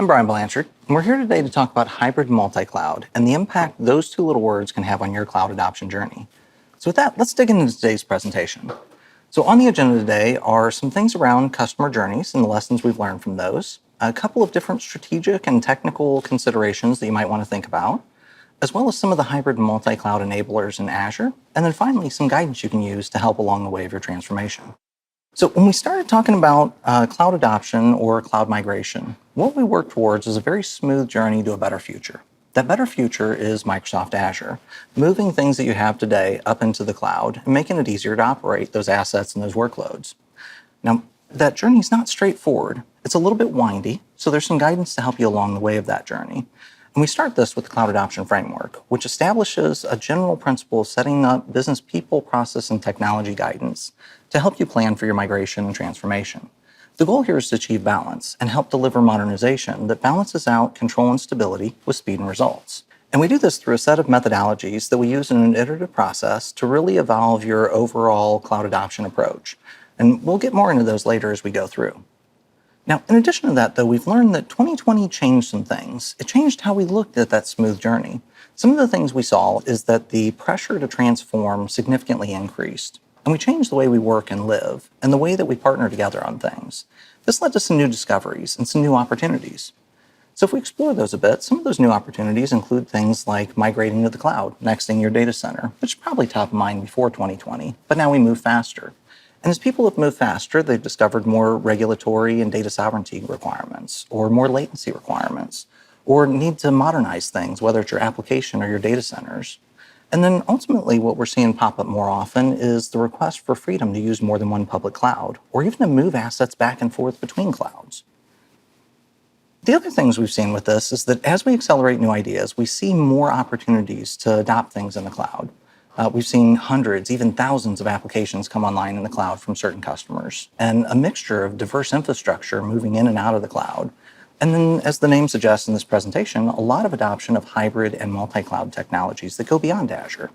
I'm Brian Blanchard, and we're here today to talk about hybrid multi-cloud and the impact those two little words can have on your cloud adoption journey. So with that, let's dig into today's presentation. So on the agenda today are some things around customer journeys and the lessons we've learned from those, a couple of different strategic and technical considerations that you might want to think about, as well as some of the hybrid multi-cloud enablers in Azure, and then finally some guidance you can use to help along the way of your transformation. So when we started talking about cloud adoption or cloud migration, what we work towards is a very smooth journey to a better future. That better future is Microsoft Azure, moving things that you have today up into the cloud and making it easier to operate those assets and those workloads. Now, that journey is not straightforward. It's a little bit windy, so there's some guidance to help you along the way of that journey. And we start this with the Cloud Adoption Framework, which establishes a general principle of setting up business people, process, and technology guidance to help you plan for your migration and transformation. The goal here is to achieve balance and help deliver modernization that balances out control and stability with speed and results. And we do this through a set of methodologies that we use in an iterative process to really evolve your overall cloud adoption approach. And we'll get more into those later as we go through. Now, in addition to that, though, we've learned that 2020 changed some things. It changed how we looked at that smooth journey. Some of the things we saw is that the pressure to transform significantly increased. And we changed the way we work and live and the way that we partner together on things. This led to some new discoveries and some new opportunities. So if we explore those a bit, some of those new opportunities include things like migrating to the cloud, nexting your data center, which is probably top of mind before 2020, but now we move faster. And as people have moved faster, they've discovered more regulatory and data sovereignty requirements, or more latency requirements, or need to modernize things, whether it's your application or your data centers. And then ultimately, what we're seeing pop up more often is the request for freedom to use more than one public cloud, or even to move assets back and forth between clouds. The other things we've seen with this is that as we accelerate new ideas, we see more opportunities to adopt things in the cloud. We've seen hundreds, even thousands of applications come online in the cloud from certain customers, and a mixture of diverse infrastructure moving in and out of the cloud. And then, as the name suggests in this presentation, a lot of adoption of hybrid and multi-cloud technologies that go beyond Azure.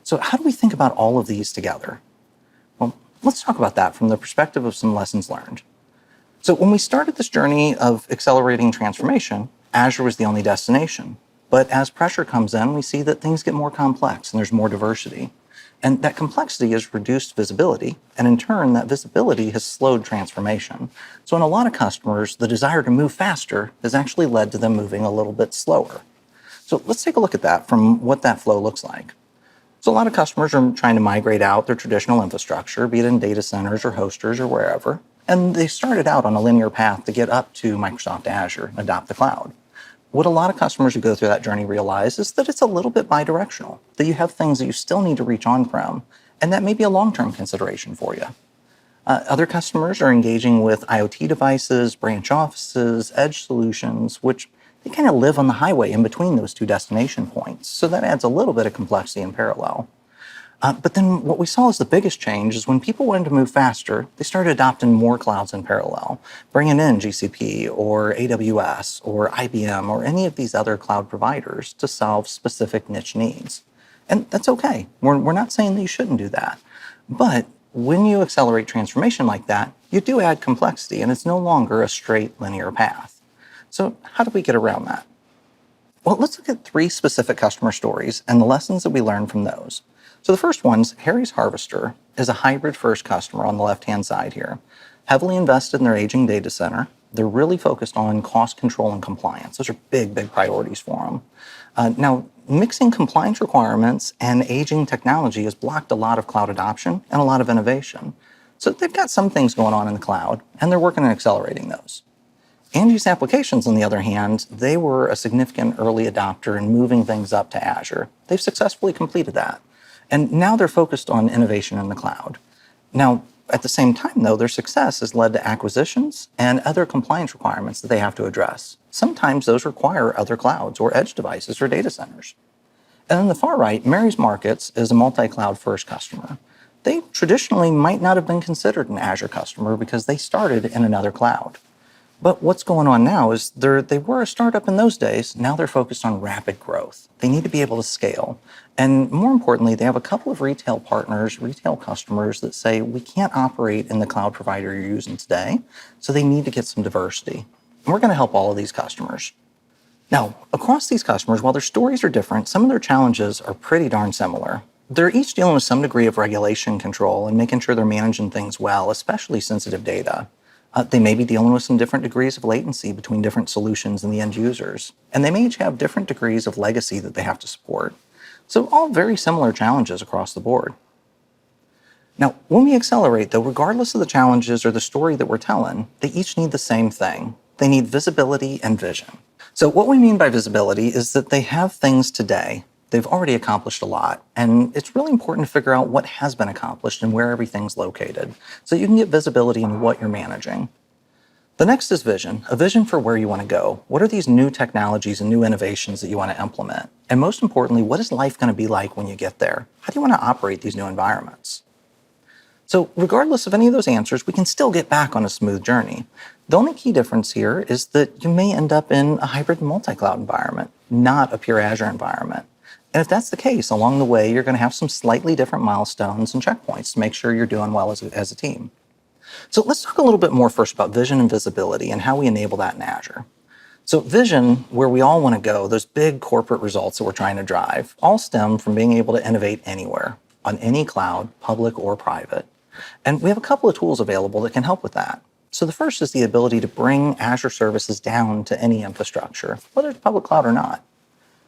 So how do we think about all of these together? Well, let's talk about that from the perspective of some lessons learned. So when we started this journey of accelerating transformation, Azure was the only destination. But as pressure comes in, we see that things get more complex and there's more diversity. And that complexity has reduced visibility, and in turn, that visibility has slowed transformation. So in a lot of customers, the desire to move faster has actually led to them moving a little bit slower. So let's take a look at that from what that flow looks like. So a lot of customers are trying to migrate out their traditional infrastructure, be it in data centers or hosters or wherever, and they started out on a linear path to get up to Microsoft Azure and adopt the cloud. What a lot of customers who go through that journey realize is that it's a little bit bidirectional, that you have things that you still need to reach on-prem, and that may be a long-term consideration for you. Other customers are engaging with IoT devices, branch offices, edge solutions, which they kind of live on the highway in between those two destination points, so that adds a little bit of complexity in parallel. But then what we saw as the biggest change is when people wanted to move faster, they started adopting more clouds in parallel, bringing in GCP or AWS or IBM or any of these other cloud providers to solve specific niche needs. And that's okay. We're not saying that you shouldn't do that. But when you accelerate transformation like that, you do add complexity, and it's no longer a straight linear path. So how do we get around that? Well, let's look at 3 specific customer stories and the lessons that we learned from those. So the first one's Harry's Harvester is a hybrid-first customer on the left-hand side here. Heavily invested in their aging data center. They're really focused on cost control and compliance. Those are big, big priorities for them. Now, mixing compliance requirements and aging technology has blocked a lot of cloud adoption and a lot of innovation. So they've got some things going on in the cloud, and they're working on accelerating those. Angie's Applications, on the other hand, they were a significant early adopter in moving things up to Azure. They've successfully completed that. And now they're focused on innovation in the cloud. Now, at the same time, though, their success has led to acquisitions and other compliance requirements that they have to address. Sometimes those require other clouds or edge devices or data centers. And on the far right, Mary's Markets is a multi-cloud first customer. They traditionally might not have been considered an Azure customer because they started in another cloud. But what's going on now is they were a startup in those days. Now they're focused on rapid growth. They need to be able to scale. And more importantly, they have a couple of retail partners, retail customers that say, we can't operate in the cloud provider you're using today, so they need to get some diversity. And we're going to help all of these customers. Now, across these customers, while their stories are different, some of their challenges are pretty darn similar. They're each dealing with some degree of regulation control and making sure they're managing things well, especially sensitive data. They may be dealing with some different degrees of latency between different solutions and the end users. And they may each have different degrees of legacy that they have to support. So all very similar challenges across the board. Now, when we accelerate, though, regardless of the challenges or the story that we're telling, they each need the same thing. They need visibility and vision. So what we mean by visibility is that they have things today. They've already accomplished a lot, and it's really important to figure out what has been accomplished and where everything's located, so you can get visibility into what you're managing. The next is vision, a vision for where you want to go. What are these new technologies and new innovations that you want to implement? And most importantly, what is life going to be like when you get there? How do you want to operate these new environments? So regardless of any of those answers, we can still get back on a smooth journey. The only key difference here is that you may end up in a hybrid multi-cloud environment, not a pure Azure environment. And if that's the case, along the way, you're going to have some slightly different milestones and checkpoints to make sure you're doing well as a team. So let's talk a little bit more first about vision and visibility and how we enable that in Azure. So vision, where we all want to go, those big corporate results that we're trying to drive, all stem from being able to innovate anywhere, on any cloud, public or private. And we have a couple of tools available that can help with that. So the first is the ability to bring Azure services down to any infrastructure, whether it's public cloud or not.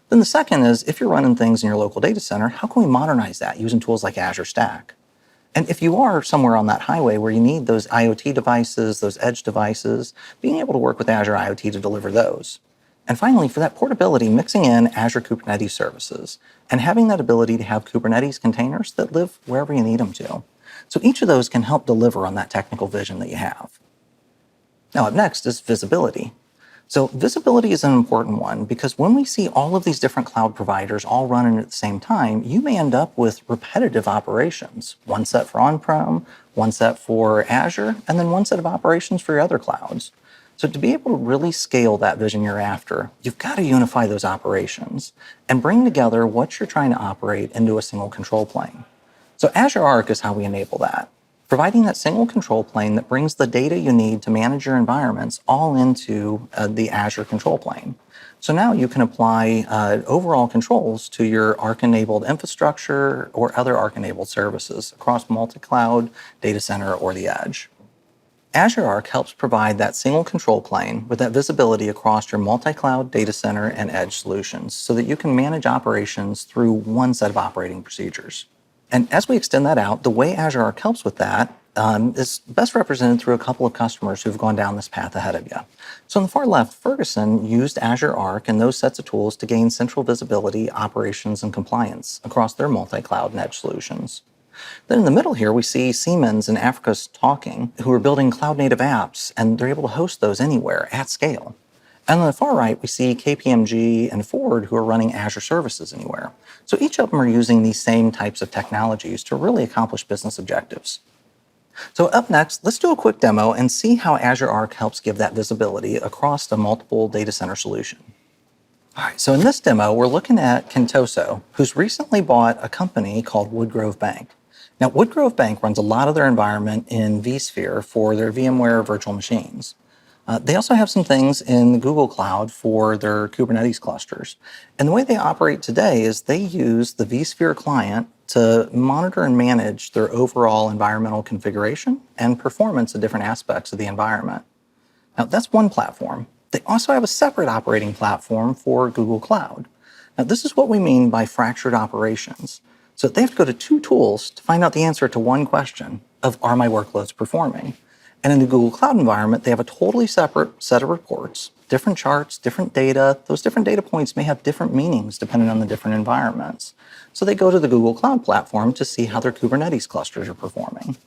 Then the second is, if you're running things in your local data center, how can we modernize that using tools like Azure Stack? And if you are somewhere on that highway where you need those IoT devices, those edge devices, being able to work with Azure IoT to deliver those. And finally, for that portability, mixing in Azure Kubernetes services and having that ability to have Kubernetes containers that live wherever you need them to. So each of those can help deliver on that technical vision that you have. Now, up next is visibility. So visibility is an important one because when we see all of these different cloud providers all running at the same time, you may end up with repetitive operations. One set for on-prem, one set for Azure, and then one set of operations for your other clouds. So to be able to really scale that vision you're after, you've got to unify those operations and bring together what you're trying to operate into a single control plane. So Azure Arc is how we enable that, providing that single control plane that brings the data you need to manage your environments all into the Azure control plane. So now you can apply overall controls to your Arc-enabled infrastructure or other Arc-enabled services across multi-cloud, data center, or the edge. Azure Arc helps provide that single control plane with that visibility across your multi-cloud, data center, and edge solutions so that you can manage operations through one set of operating procedures. And as we extend that out, the way Azure Arc helps with that is best represented through a couple of customers who've gone down this path ahead of you. So on the far left, Ferguson used Azure Arc and those sets of tools to gain central visibility, operations, and compliance across their multi-cloud and edge solutions. Then in the middle here, we see Siemens and Africa's Talking, who are building cloud-native apps, and they're able to host those anywhere at scale. And on the far right, we see KPMG and Ford, who are running Azure services anywhere. So each of them are using these same types of technologies to really accomplish business objectives. So up next, let's do a quick demo and see how Azure Arc helps give that visibility across the multiple data center solution. All right, so in this demo, we're looking at Contoso, who's recently bought a company called Woodgrove Bank. Now, Woodgrove Bank runs a lot of their environment in vSphere for their VMware virtual machines. They also have some things in the Google Cloud for their Kubernetes clusters. And the way they operate today is they use the vSphere client to monitor and manage their overall environmental configuration and performance of different aspects of the environment. Now, that's one platform. They also have a separate operating platform for Google Cloud. Now, this is what we mean by fractured operations. So they have to go to two tools to find out the answer to one question of, are my workloads performing? And in the Google Cloud environment, they have a totally separate set of reports, different charts, different data. Those different data points may have different meanings depending on the different environments. So they go to the Google Cloud platform to see how their Kubernetes clusters are performing.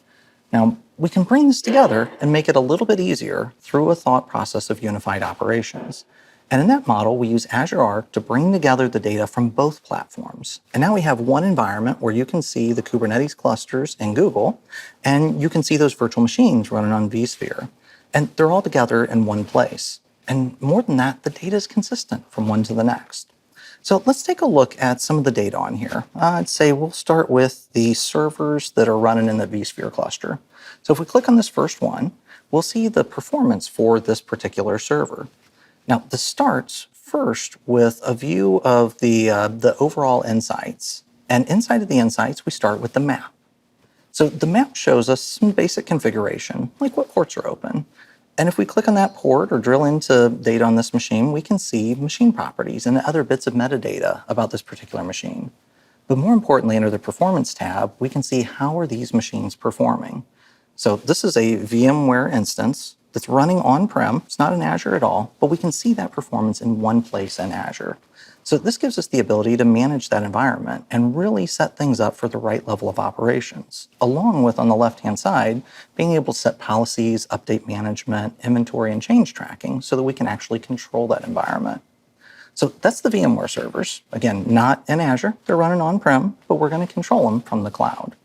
Now, we can bring this together and make it a little bit easier through a thought process of unified operations. And in that model, we use Azure Arc to bring together the data from both platforms. And now we have one environment where you can see the Kubernetes clusters in Google, and you can see those virtual machines running on vSphere. And they're all together in one place. And more than that, the data is consistent from one to the next. So let's take a look at some of the data on here. I'd say we'll start with the servers that are running in the vSphere cluster. So if we click on this first one, we'll see the performance for this particular server. Now, this starts first with a view of the overall insights. And inside of the insights, we start with the map. So the map shows us some basic configuration, like what ports are open. And if we click on that port or drill into data on this machine, we can see machine properties and other bits of metadata about this particular machine. But more importantly, under the Performance tab, we can see how are these machines performing. So this is a VMware instance that's running on-prem. It's not in Azure at all, but we can see that performance in one place in Azure. So this gives us the ability to manage that environment and really set things up for the right level of operations, along with, on the left-hand side, being able to set policies, update management, inventory, and change tracking so that we can actually control that environment. So that's the VMware servers. Again, not in Azure. They're running on-prem, but we're going to control them from the cloud.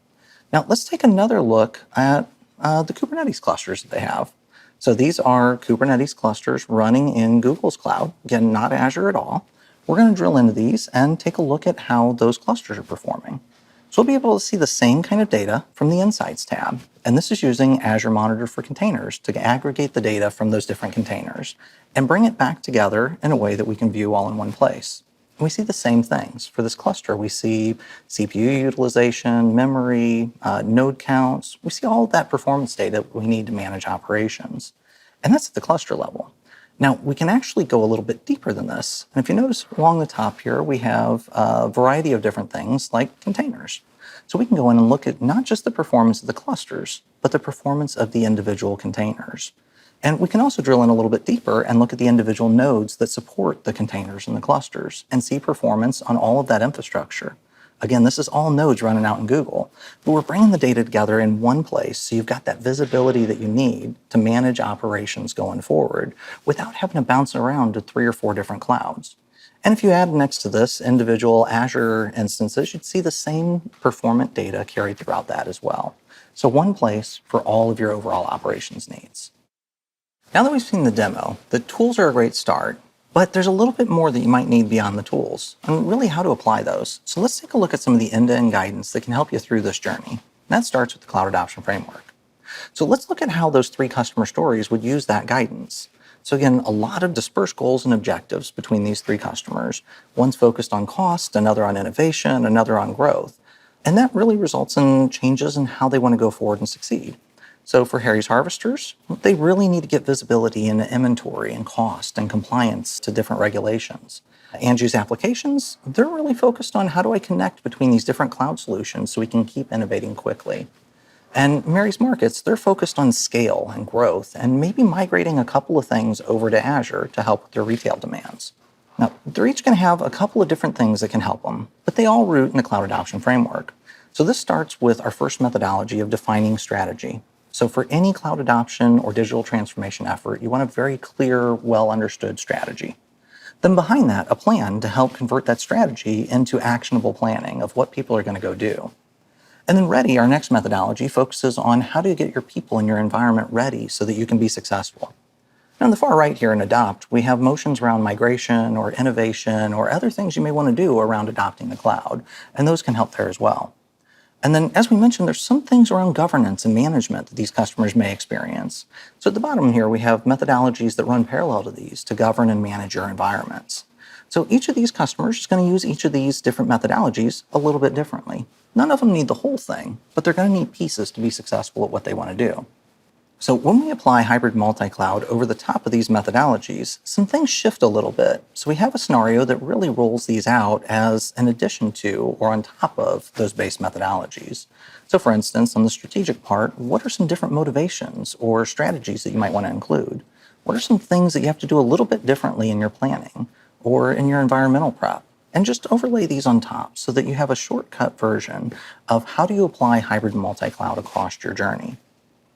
Now, let's take another look at the Kubernetes clusters that they have. So these are Kubernetes clusters running in Google's cloud. Again, not Azure at all. We're going to drill into these and take a look at how those clusters are performing. So we'll be able to see the same kind of data from the Insights tab. And this is using Azure Monitor for Containers to aggregate the data from those different containers and bring it back together in a way that we can view all in one place. And we see the same things. For this cluster, we see CPU utilization, memory, node counts. We see all of that performance data we need to manage operations. And that's at the cluster level. Now, we can actually go a little bit deeper than this. And if you notice along the top here, we have a variety of different things like containers. So we can go in and look at not just the performance of the clusters, but the performance of the individual containers. And we can also drill in a little bit deeper and look at the individual nodes that support the containers and the clusters and see performance on all of that infrastructure. Again, this is all nodes running out in Google, but we're bringing the data together in one place so you've got that visibility that you need to manage operations going forward without having to bounce around to 3 or 4 different clouds. And if you add next to this individual Azure instances, you'd see the same performant data carried throughout that as well. So one place for all of your overall operations needs. Now that we've seen the demo, the tools are a great start, but there's a little bit more that you might need beyond the tools, and really how to apply those. So let's take a look at some of the end-to-end guidance that can help you through this journey. And that starts with the Cloud Adoption Framework. So let's look at how those 3 customer stories would use that guidance. So again, a lot of dispersed goals and objectives between these 3 customers. One's focused on cost, another on innovation, another on growth. And that really results in changes in how they want to go forward and succeed. So for Harry's Harvesters, they really need to get visibility into inventory and cost and compliance to different regulations. Angie's Applications, they're really focused on how do I connect between these different cloud solutions so we can keep innovating quickly. And Mary's Markets, they're focused on scale and growth and maybe migrating a couple of things over to Azure to help with their retail demands. Now, they're each going to have a couple of different things that can help them, but they all root in the Cloud Adoption Framework. So this starts with our first methodology of defining strategy. So for any cloud adoption or digital transformation effort, you want a very clear, well-understood strategy. Then behind that, a plan to help convert that strategy into actionable planning of what people are going to go do. And then Ready, our next methodology, focuses on how do you get your people and your environment ready so that you can be successful. Now on the far right here in Adopt, we have motions around migration or innovation or other things you may want to do around adopting the cloud, and those can help there as well. And then, as we mentioned, there's some things around governance and management that these customers may experience. So at the bottom here, we have methodologies that run parallel to these to govern and manage your environments. So each of these customers is going to use each of these different methodologies a little bit differently. None of them need the whole thing, but they're going to need pieces to be successful at what they want to do. So when we apply hybrid multi-cloud over the top of these methodologies, some things shift a little bit. So we have a scenario that really rolls these out as an addition to or on top of those base methodologies. So for instance, on the strategic part, what are some different motivations or strategies that you might want to include? What are some things that you have to do a little bit differently in your planning or in your environmental prep? And just overlay these on top so that you have a shortcut version of how do you apply hybrid multi-cloud across your journey.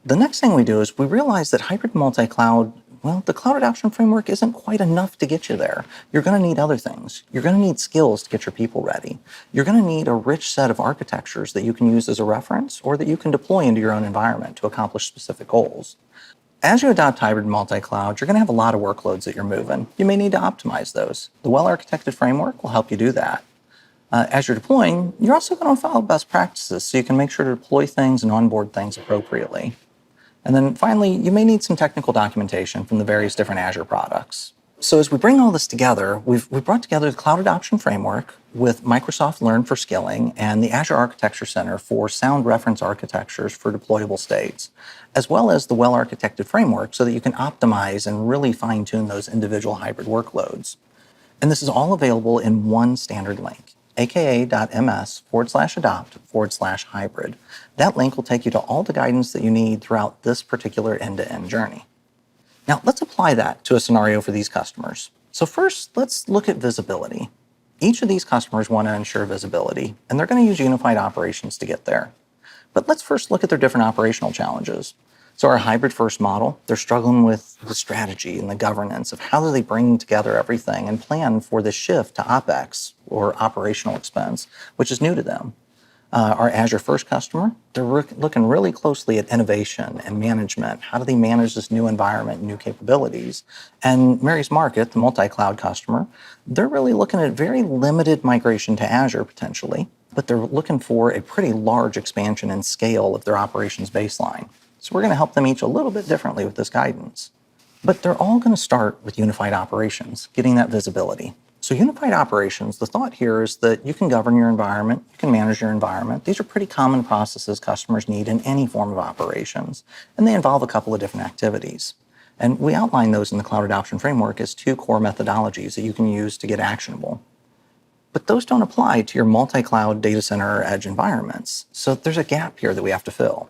The next thing we do is we realize that hybrid multi-cloud, well, the Cloud Adoption Framework isn't quite enough to get you there. You're going to need other things. You're going to need skills to get your people ready. You're going to need a rich set of architectures that you can use as a reference or that you can deploy into your own environment to accomplish specific goals. As you adopt hybrid multi-cloud, you're going to have a lot of workloads that you're moving. You may need to optimize those. The well-architected framework will help you do that. As you're deploying, you're also going to follow best practices so you can make sure to deploy things and onboard things appropriately. And then finally, you may need some technical documentation from the various different Azure products. So as we bring all this together, we've brought together the Cloud Adoption Framework with Microsoft Learn for Skilling and the Azure Architecture Center for sound reference architectures for deployable states, as well as the well-architected framework so that you can optimize and really fine-tune those individual hybrid workloads. And this is all available in one standard link, aka.ms/adopt/hybrid. That link will take you to all the guidance that you need throughout this particular end-to-end journey. Now, let's apply that to a scenario for these customers. So first, let's look at visibility. Each of these customers want to ensure visibility, and they're going to use unified operations to get there. But let's first look at their different operational challenges. So our hybrid first model, they're struggling with the strategy and the governance of how do they bring together everything and plan for the shift to OpEx, or operational expense, which is new to them. Our Azure first customer, they're looking really closely at innovation and management. How do they manage this new environment and new capabilities? And Mary's Market, the multi-cloud customer, they're really looking at very limited migration to Azure potentially, but they're looking for a pretty large expansion and scale of their operations baseline. So we're going to help them each a little bit differently with this guidance. But they're all going to start with unified operations, getting that visibility. So unified operations, the thought here is that you can govern your environment, you can manage your environment. These are pretty common processes customers need in any form of operations, and they involve a couple of different activities. And we outline those in the Cloud Adoption Framework as two core methodologies that you can use to get actionable. But those don't apply to your multi-cloud data center or edge environments. So there's a gap here that we have to fill.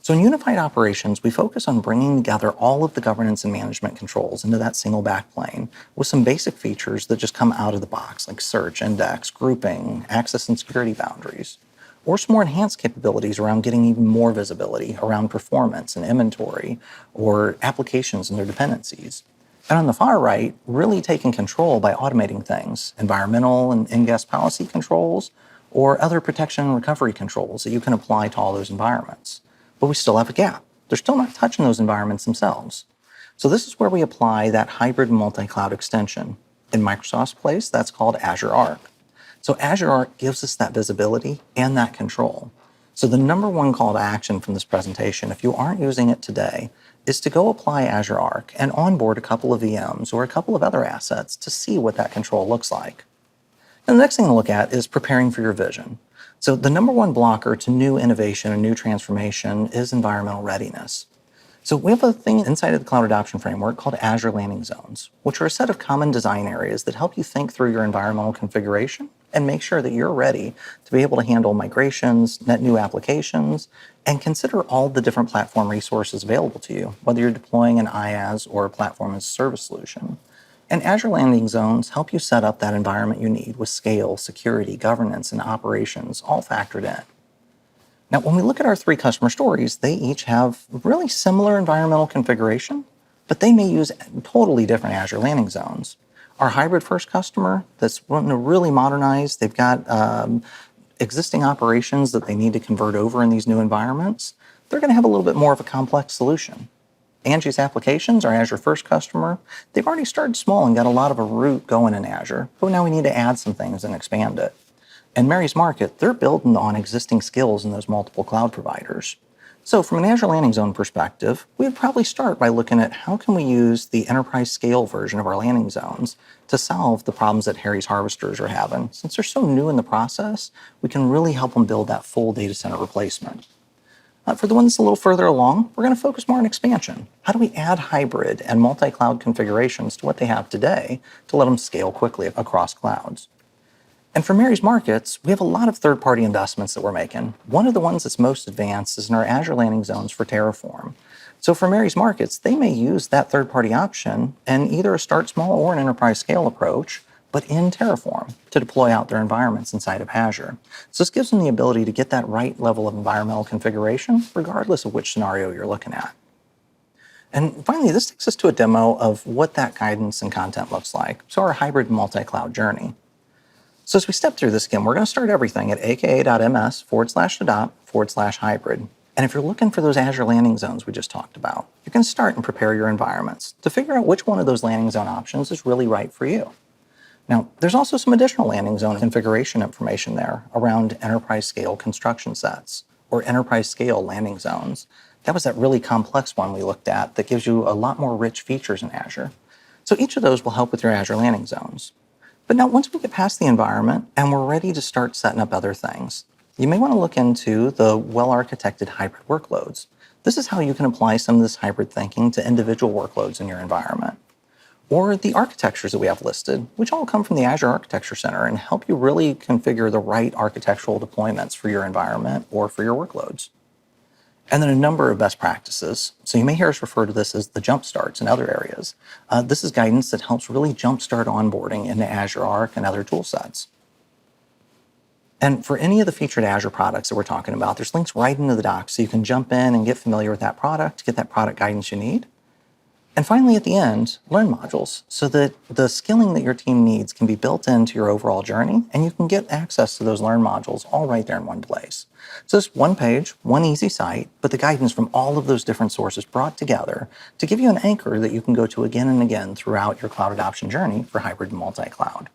So in unified operations, we focus on bringing together all of the governance and management controls into that single backplane with some basic features that just come out of the box, like search, index, grouping, access and security boundaries, or some more enhanced capabilities around getting even more visibility around performance and inventory or applications and their dependencies. And on the far right, really taking control by automating things, environmental and in-guest policy controls, or other protection and recovery controls that you can apply to all those environments. But we still have a gap. They're still not touching those environments themselves. So this is where we apply that hybrid multi-cloud extension. In Microsoft's place, that's called Azure Arc. So Azure Arc gives us that visibility and that control. So the number one call to action from this presentation, if you aren't using it today, is to go apply Azure Arc and onboard a couple of VMs or a couple of other assets to see what that control looks like. And the next thing to look at is preparing for your vision. So the number one blocker to new innovation and new transformation is environmental readiness. So we have a thing inside of the Cloud Adoption Framework called Azure Landing Zones, which are a set of common design areas that help you think through your environmental configuration and make sure that you're ready to be able to handle migrations, net new applications, and consider all the different platform resources available to you, whether you're deploying an IaaS or a platform as a service solution. And Azure Landing Zones help you set up that environment you need with scale, security, governance, and operations all factored in. Now, when we look at our three customer stories, they each have really similar environmental configuration, but they may use totally different Azure Landing Zones. Our hybrid first customer that's wanting to really modernize, they've got existing operations that they need to convert over in these new environments, they're going to have a little bit more of a complex solution. Angie's Applications, our Azure first customer, they've already started small and got a lot of a root going in Azure, but now we need to add some things and expand it. And Mary's Market, they're building on existing skills in those multiple cloud providers. So from an Azure Landing Zone perspective, we would probably start by looking at how can we use the enterprise scale version of our landing zones to solve the problems that Harry's Harvesters are having. Since they're so new in the process, we can really help them build that full data center replacement. For the ones a little further along, we're going to focus more on expansion. How do we add hybrid and multi-cloud configurations to what they have today to let them scale quickly across clouds? And for Mary's Markets, we have a lot of third-party investments that we're making. One of the ones that's most advanced is in our Azure Landing Zones for Terraform. So for Mary's Markets, they may use that third-party option in either a start small or an enterprise scale approach, but in Terraform to deploy out their environments inside of Azure. So this gives them the ability to get that right level of environmental configuration, regardless of which scenario you're looking at. And finally, this takes us to a demo of what that guidance and content looks like. So our hybrid multi-cloud journey. So as we step through this again, we're going to start everything at aka.ms/adopt/hybrid. And if you're looking for those Azure landing zones we just talked about, you can start and prepare your environments to figure out which one of those landing zone options is really right for you. Now, there's also some additional landing zone configuration information there around enterprise scale construction sets or enterprise scale landing zones That was that really complex one we looked at that gives you a lot more rich features in Azure. So each of those will help with your Azure landing zones. But now once we get past the environment and we're ready to start setting up other things, you may want to look into the well-architected hybrid workloads. This is how you can apply some of this hybrid thinking to individual workloads in your environment. Or the architectures that we have listed, which all come from the Azure Architecture Center and help you really configure the right architectural deployments for your environment or for your workloads. And then a number of best practices. So you may hear us refer to this as the jump starts in other areas. This is guidance that helps really jumpstart onboarding into Azure Arc and other tool sets. And for any of the featured Azure products that we're talking about, there's links right into the docs so you can jump in and get familiar with that product, get that product guidance you need. And finally, at the end, learn modules so that the skilling that your team needs can be built into your overall journey, and you can get access to those learn modules all right there in one place. So it's one page, one easy site, but the guidance from all of those different sources brought together to give you an anchor that you can go to again and again throughout your cloud adoption journey for hybrid and multi-cloud.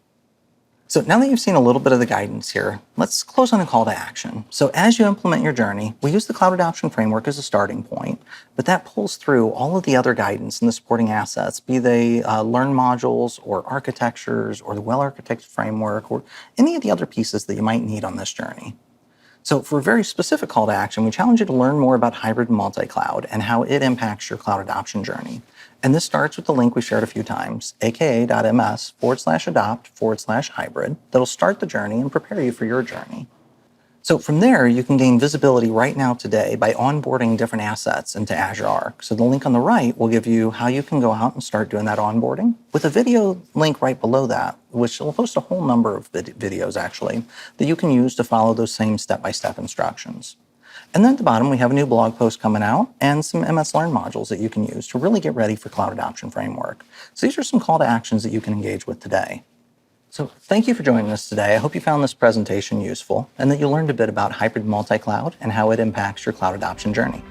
So now that you've seen a little bit of the guidance here, let's close on a call to action. So as you implement your journey, we use the Cloud Adoption Framework as a starting point, but that pulls through all of the other guidance and the supporting assets, be they learn modules or architectures or the well-architected framework or any of the other pieces that you might need on this journey. So for a very specific call to action, we challenge you to learn more about hybrid and multi-cloud and how it impacts your cloud adoption journey. And this starts with the link we shared a few times, aka.ms/adopt/hybrid, that'll start the journey and prepare you for your journey. So from there, you can gain visibility right now today by onboarding different assets into Azure Arc. So the link on the right will give you how you can go out and start doing that onboarding, with a video link right below that, which will host a whole number of videos actually, that you can use to follow those same step-by-step instructions. And then at the bottom, we have a new blog post coming out and some MS Learn modules that you can use to really get ready for Cloud Adoption Framework. So these are some call to actions that you can engage with today. So thank you for joining us today. I hope you found this presentation useful and that you learned a bit about hybrid multi-cloud and how it impacts your cloud adoption journey.